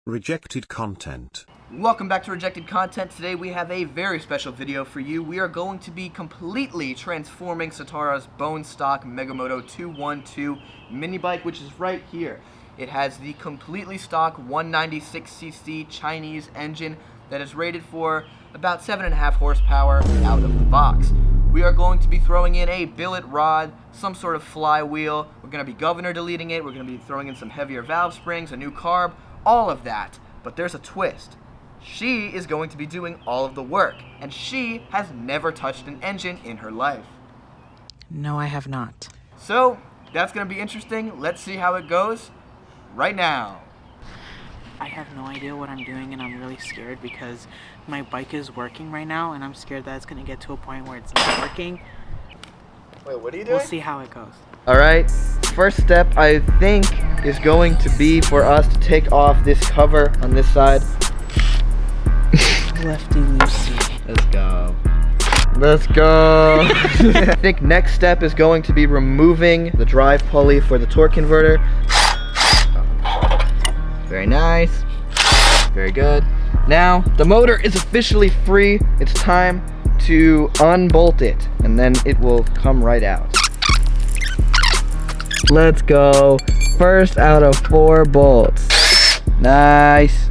Rejected content. Welcome back to Rejected Content. Today we have a very special video for you. We are going to be completely transforming Satara's bone stock Megamoto 212 mini bike, which is right here. It has the completely stock 196cc Chinese engine that is rated for about 7.5 horsepower out of the box. We are going to be throwing in a billet rod, some sort of flywheel. We're going to be governor deleting it. We're going to be throwing in some heavier valve springs, a new carb, all of that. But there's a twist. She is going to be doing all of the work, and she has never touched an engine in her life. No, I have not. So, that's going to be interesting. Let's see how it goes right now. I have no idea what I'm doing, and I'm really scared because my bike is working right now, and I'm scared that it's going to get to a point where it's not working. Wait, what are you doing? We'll see how it goes. Alright, first step I think is going to be for us to take off this cover on this side. Lefty loosey. Let's go. Let's go. I think next step is going to be removing the drive pulley for the torque converter. Very nice. Very good. Now, the motor is officially free. It's time to unbolt it, and then it will come right out. Let's go. First out of 4 bolts. Nice.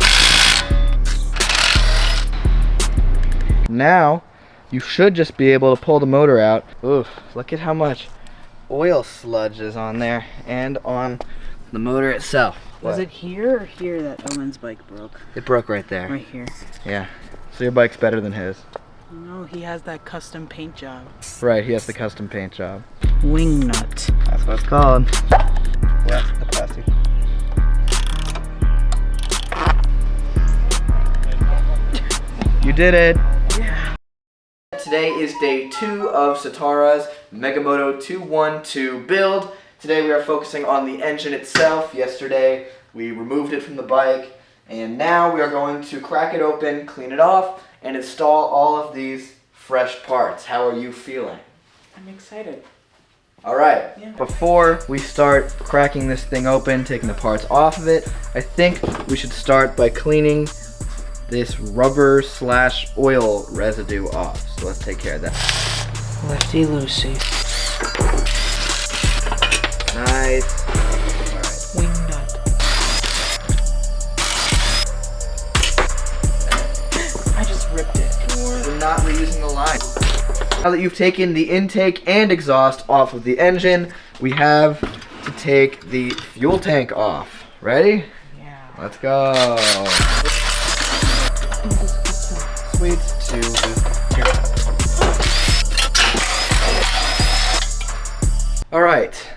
Now, you should just be able to pull the motor out. Oof, look at how much oil sludge is on there and on the motor itself. Was it here or here that Owen's bike broke? It broke right there. Right here. Yeah. So your bike's better than his. No, he has that custom paint job. Right, he has the custom paint job. Wing nut. That's what it's called. Yeah, the plastic. You did it. Yeah. Today is day 2 of Satara's Megamoto 212 build. Today we are focusing on the engine itself. Yesterday we removed it from the bike, and now we are going to crack it open, clean it off, and install all of these fresh parts. How are you feeling? I'm excited. Alright, Yeah. Before we start cracking this thing open, taking the parts off of it, I think we should start by cleaning this rubber/oil residue off. So let's take care of that. Lefty loosey. Nice. Wing nut. I just ripped it. We're not reusing the line. Now that you've taken the intake and exhaust off of the engine, we have to take the fuel tank off. Ready? Yeah. Let's go. Sweet to here. Alright,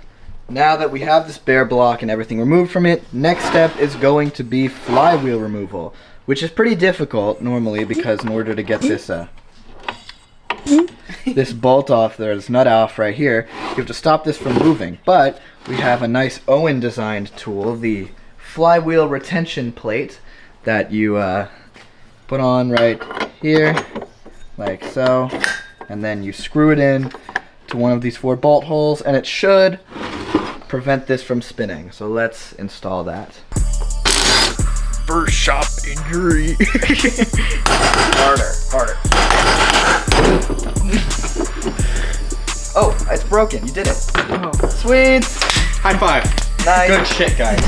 now that we have this bare block and everything removed from it, next step is going to be flywheel removal, which is pretty difficult normally because in order to get this this bolt off there, this nut off right here, you have to stop this from moving. But we have a nice Owen designed tool, the flywheel retention plate, that you put on right here, like so, and then you screw it in to one of these 4 bolt holes, and it should prevent this from spinning. So let's install that. First shop injury. Harder. Oh, it's broken. You did it. Oh. Sweet. High five. Nice. Good shit, guys.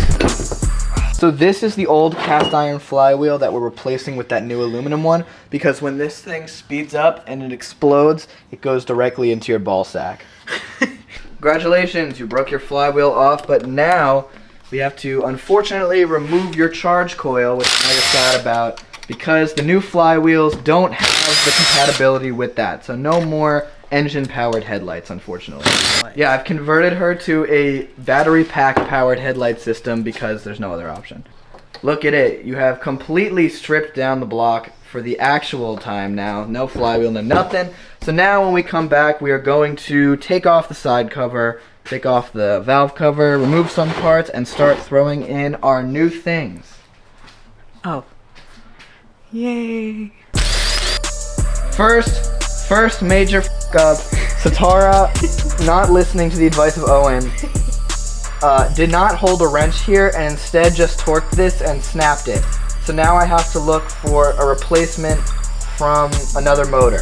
So this is the old cast iron flywheel that we're replacing with that new aluminum one, because when this thing speeds up and it explodes, it goes directly into your ball sack. Congratulations, you broke your flywheel off, but now we have to unfortunately remove your charge coil, which I'm really sad about, because the new flywheels don't have the compatibility with that. So no more engine-powered headlights, unfortunately. Yeah, I've converted her to a battery pack-powered headlight system because there's no other option. Look at it. You have completely stripped down the block for the actual time now. No flywheel, no nothing. So now when we come back, we are going to take off the side cover, take off the valve cover, remove some parts, and start throwing in our new things. Oh. Yay. First major f*** up. Satara not listening to the advice of Owen did not hold a wrench here and instead just torqued this and snapped it. So now I have to look for a replacement from another motor.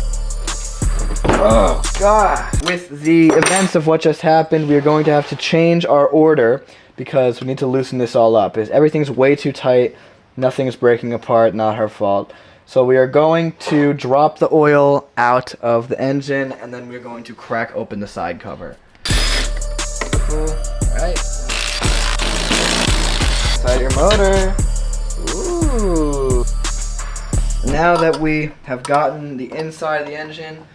Oh God. With the events of what just happened, we are going to have to change our order because we need to loosen this all up. Everything's way too tight, nothing's breaking apart, not her fault. So we are going to drop the oil out of the engine and then we're going to crack open the side cover. Cool. Alright. Inside your motor. Ooh. Now that we have gotten the inside of the engine,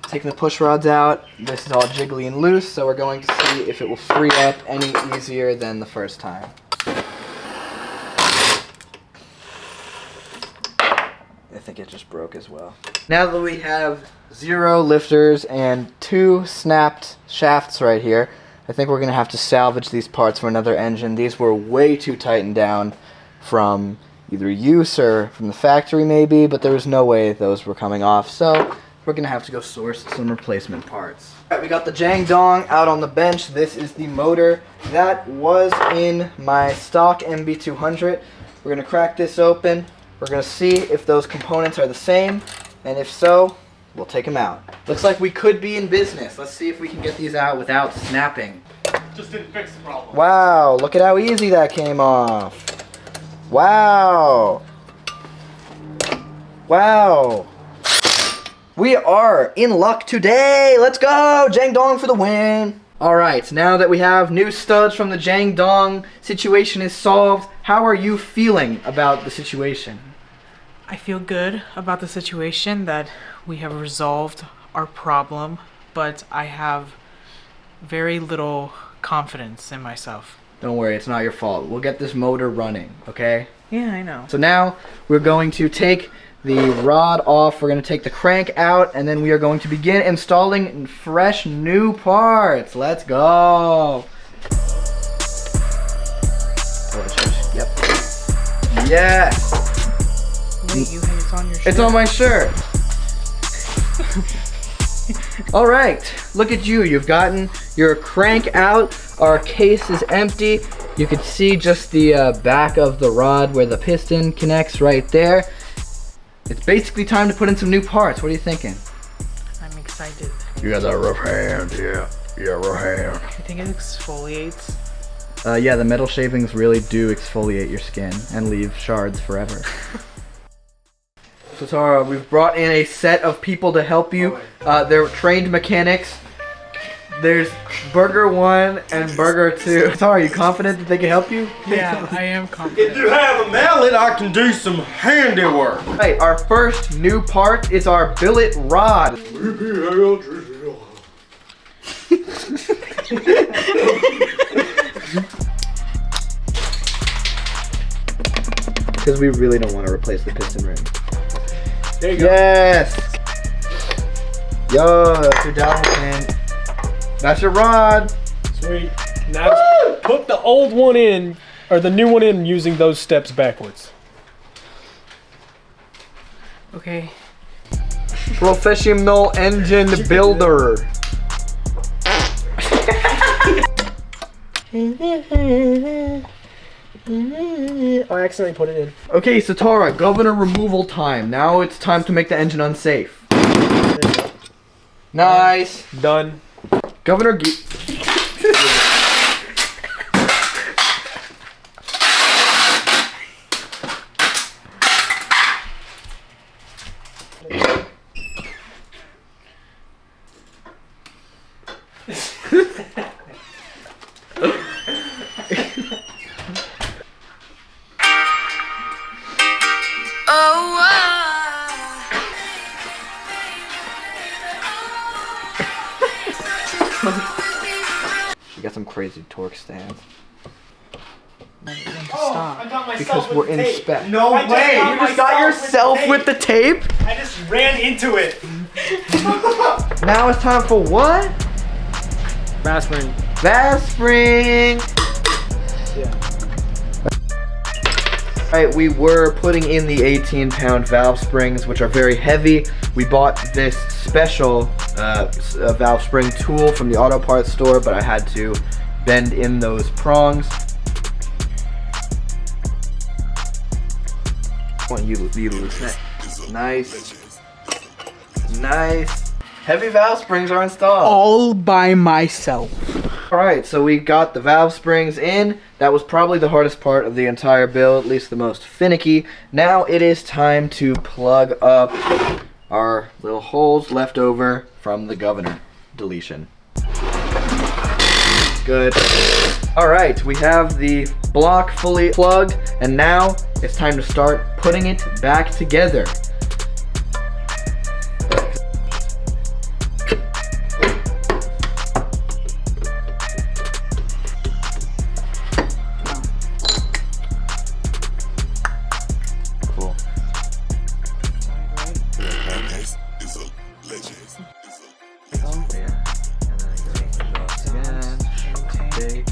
taking the push rods out, this is all jiggly and loose, so we're going to see if it will free up any easier than the first time. I think it just broke as well. Now that we have 0 lifters and 2 snapped shafts right here, I think we're going to have to salvage these parts for another engine. These were way too tightened down from either use or from the factory maybe, but there was no way those were coming off, so we're going to have to go source some replacement parts. Alright, we got the Jangdong out on the bench. This is the motor that was in my stock MB200. We're going to crack this open. We're going to see if those components are the same, and if so, we'll take them out. Looks like we could be in business. Let's see if we can get these out without snapping. Just didn't fix the problem. Wow, look at how easy that came off. Wow. Wow. We are in luck today. Let's go. Jangdong for the win. Alright, now that we have new studs from the Jangdong, situation is solved. How are you feeling about the situation? I feel good about the situation, that we have resolved our problem, but I have very little confidence in myself. Don't worry, it's not your fault. We'll get this motor running, okay? Yeah, I know. So now we're going to take the rod off, we're going to take the crank out, and then we are going to begin installing fresh new parts. Let's go. Yep. Yes. Wait, it's on your shirt? It's on my shirt. All right, look at you. You've gotten your crank out. Our case is empty. You can see just the back of the rod where the piston connects right there. It's basically time to put in some new parts. What are you thinking? I'm excited. You got that rough hand, yeah. Yeah, rough hand. I think it exfoliates. Yeah, the metal shavings really do exfoliate your skin and leave shards forever. So Tara, we've brought in a set of people to help you. They're trained mechanics. There's Burger 1 and Burger 2. Tara, are you confident that they can help you? Yeah, I am confident. If you have a mallet, I can do some handiwork. Right, our first new part is our billet rod. Because we really don't want to replace the piston ring. There you go. Yes! Yo, that's your dowel pin. That's your rod. Sweet. Now just put the old one in, or the new one in using those steps backwards. Okay. Professional engine builder. I accidentally put it in. Okay, so Tara, governor removal time. Now it's time to make the engine unsafe. Nice. Done. Governor She got some crazy torque stands. Stop. I got myself Because with we're the in tape. spec. No way! You just got yourself with the tape? I just ran into it. Now it's time for what? Bass spring. Bass spring! Yeah. Alright, we were putting in the 18-pound valve springs, which are very heavy. We bought this special valve spring tool from the auto parts store, but I had to bend in those prongs. I want you to loosen it. Nice. Nice. Heavy valve springs are installed. All by myself. Alright, so we got the valve springs in. That was probably the hardest part of the entire build, at least the most finicky. Now it is time to plug up our little holes left over from the governor deletion. Good. Alright, we have the block fully plugged, and now it's time to start putting it back together. Cool. Yeah. And then again. Okay.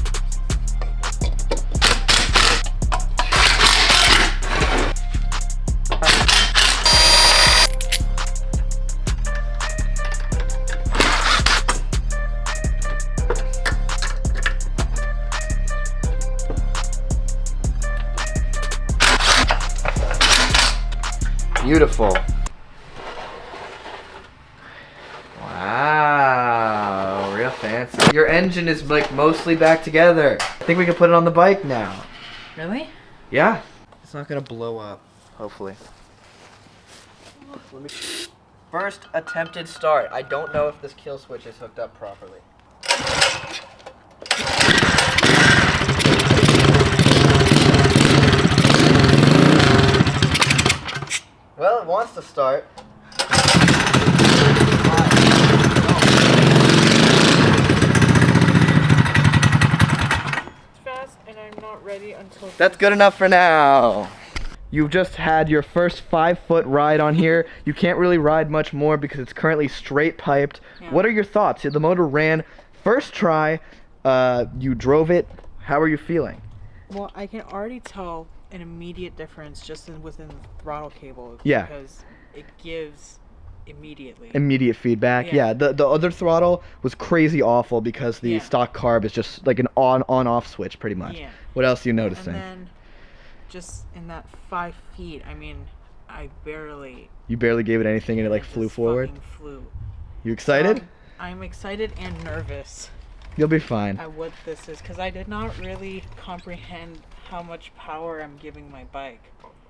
Beautiful. Wow, real fancy. Your engine is like mostly back together. I think we can put it on the bike now. Really? Yeah. It's not gonna blow up, hopefully. First attempted start. I don't know if this kill switch is hooked up properly. Well, it wants to start. Fast, and I'm not ready until. That's good enough for now. You've just had your first 5-foot ride on here. You can't really ride much more because it's currently straight piped. Yeah. What are your thoughts? The motor ran first try. You drove it. How are you feeling? Well, I can already tell an immediate difference just within the throttle cable. Yeah. Because it gives immediately. Immediate feedback. Yeah. The other throttle was crazy awful because the Yeah. stock carb is just like an on-off switch pretty much. Yeah. What else are you noticing? And then, just in that 5 feet, I mean, I barely. You barely gave it anything and it like flew just forward. fucking Flew. You excited? I'm excited and nervous You'll be fine. at what this is because I did not really comprehend how much power I'm giving my bike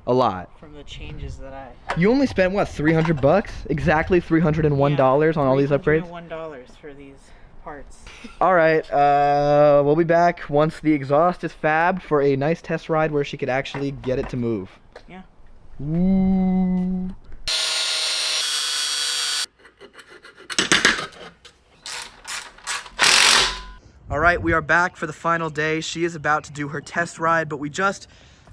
A lot. from the changes that I. You only spent what, $300? Exactly $301 on all these upgrades? $1 for these parts. All right, we'll be back once the exhaust is fabbed for a nice test ride where she could actually get it to move. Yeah. Ooh. All right, we are back for the final day. She is about to do her test ride, but we just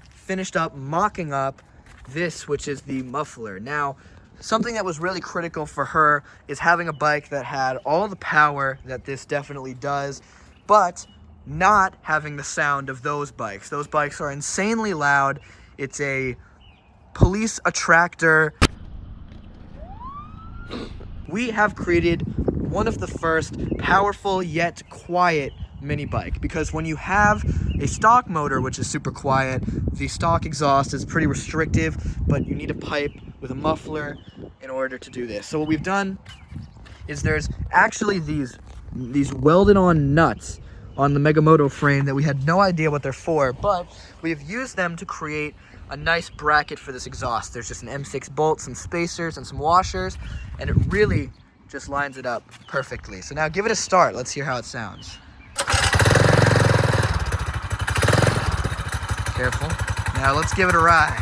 finished up mocking up this, which is the muffler. Now, something that was really critical for her is having a bike that had all the power that this definitely does, but not having the sound of those bikes. Those bikes are insanely loud. It's a police attractor. We have created one of the first powerful yet quiet mini bike, because when you have a stock motor, which is super quiet, the stock exhaust is pretty restrictive, but you need a pipe with a muffler in order to do this. So what we've done is there's actually these welded on nuts on the Megamoto frame that we had no idea what they're for, but we've used them to create a nice bracket for this exhaust. There's just an M6 bolt, some spacers, and some washers, and it really just lines it up perfectly. So now give it a start. Let's hear how it sounds. Careful. Now let's give it a ride.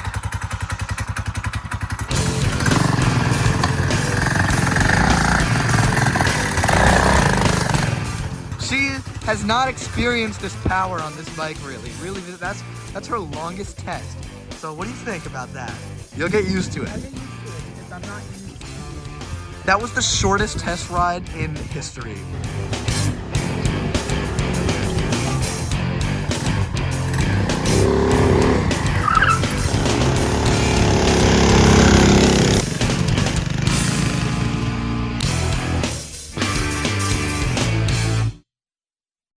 She has not experienced this power on this bike really. Really, that's her longest test. So what do you think about that? You'll get used to it. I get used to it because I'm not used to. That was the shortest test ride in history.